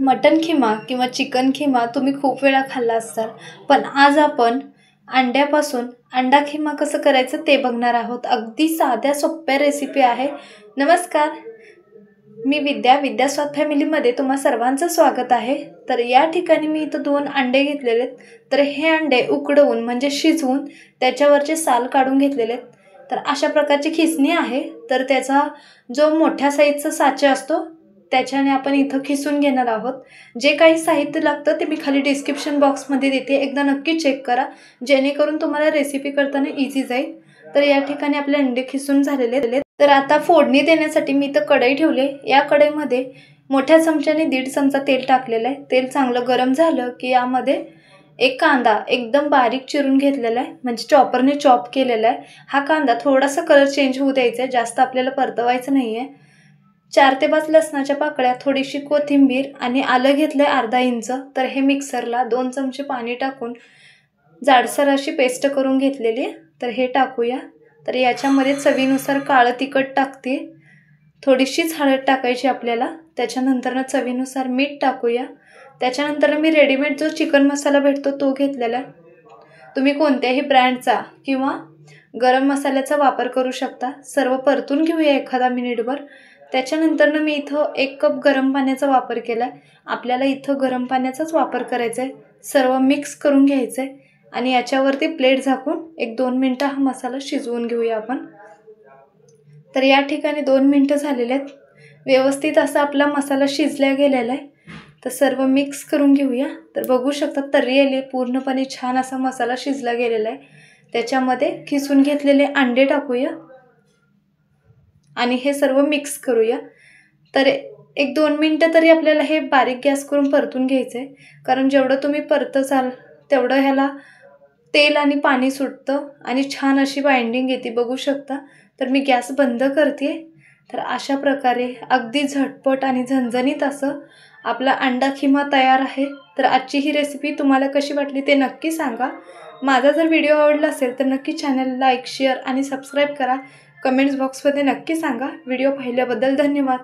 Mutton keema किंवा chicken keema तुम्ही खूप वेळा खाल्ला असाल, पण आज आपण अंड्यापासून अंडा खिमा कसं करायचं ते बघणार आहोत। अगदी साध्या सोप्या रेसिपी आहे। नमस्कार, मी विद्या स्वाद फॅमिलीमध्ये तुम्हा सर्वांचं स्वागत आहे। तर या ठिकाणी मी इथं 2 अंडे घेतलेले आहेत। तर हे अंडे उकडवून म्हणजे शिजवून त्याच्यावरचे साल काढून घेतलेले आहेत। तर अशा प्रकारची खिसणी आहे। तर त्याचा जो मोठ्या साईजचा साचा असतो त्याच्याने आपण इथं खिसून घेणार आहोत। जे काही साहित्य लागतं ते मी खाली डिस्क्रिप्शन बॉक्समध्ये देते, एकदा नक्की चेक करा जेणेकरून तुम्हाला रेसिपी करताना इझी जाईल। तर या ठिकाणी आपले अंडे खिसून झालेले आहेत। तर आता फोडणी देण्यासाठी मी इथं कढई ठेवली। या कढईमध्ये मोठ्या चमच्याने 1.5 चमचा तेल टाकलेलं आहे। तेल चांगलं गरम झालं की यामध्ये एक कांदा एकदम बारीक चिरून घेतलेला आहे, म्हणजे चॉपरने चॉप केलेला आहे। हा कांदा थोडासा कलर चेंज होऊ द्यायचा आहे, जास्त आपल्याला परतवायचं नाहीये। 4 ते 5 लसणाच्या पाकळ्या, थोडीशी कोथिंबीर आणि आलं घेतलंय अर्धा इंच। तर हे मिक्सरला 2 चमचे पाणी टाकून जाडसर अशी पेस्ट करून घेतलेली आहे। तर हे टाकूया। तर याच्यामध्ये चवीनुसार काळं तिखट टाकते, थोडीशीच हळद टाकायची आपल्याला। त्याच्यानंतर चवीनुसार मीठ टाकूया। त्याच्यानंतर मी रेडीमेड जो चिकन मसाला भेटतो तो घेतलेला आहे। तुम्ही कोणत्याही ब्रँडचा किंवा गरम मसाल्याचा वापर करू शकता। सर्व परतून घेऊया एखादा मिनिटभर। त्याच्यानंतर मी इथं 1 कप गरम पाण्याचा वापर केला आहे। आपल्याला इथं गरम पाण्याचाच वापर करायचा आहे। सर्व मिक्स करून घ्यायचं आहे आणि याच्यावरती प्लेट झाकून 1-2 मिनिटं हा मसाला शिजवून घेऊया आपण। तर या ठिकाणी 2 मिनिटं झालेले आहेत। व्यवस्थित असा आपला मसाला शिजला गेलेला आहे। तर सर्व मिक्स करून घेऊया। तर बघू शकता तर्री आली, पूर्णपणे छान असा मसाला शिजला गेलेला आहे। त्याच्यामध्ये खिसून घेतलेले अंडे टाकूया आणि हे सर्व मिक्स करूया। तर 1-2 मिनिटं तरी आपल्याला हे बारीक गॅस करून परतून घ्यायचं आहे, कारण जेवढं तुम्ही परतसाल तेवढं ह्याला तेल आणि पाणी सुटतं आणि छान अशी बाइंडिंग येते, बघू शकता। तर मी गॅस बंद करते। तर अशा प्रकारे अगदी झटपट आणि झणझणीत असं आपला अंडा खिमा तयार आहे। तर आजची ही रेसिपी तुम्हाला कशी वाटली ते नक्की सांगा। माझा जर व्हिडिओ आवडला असेल तर नक्की चॅनल लाईक, शेअर आणि सबस्क्राईब करा। कमेंट्स बॉक्समध्ये नक्की सांगा। व्हिडिओ पाहिल्याबद्दल धन्यवाद।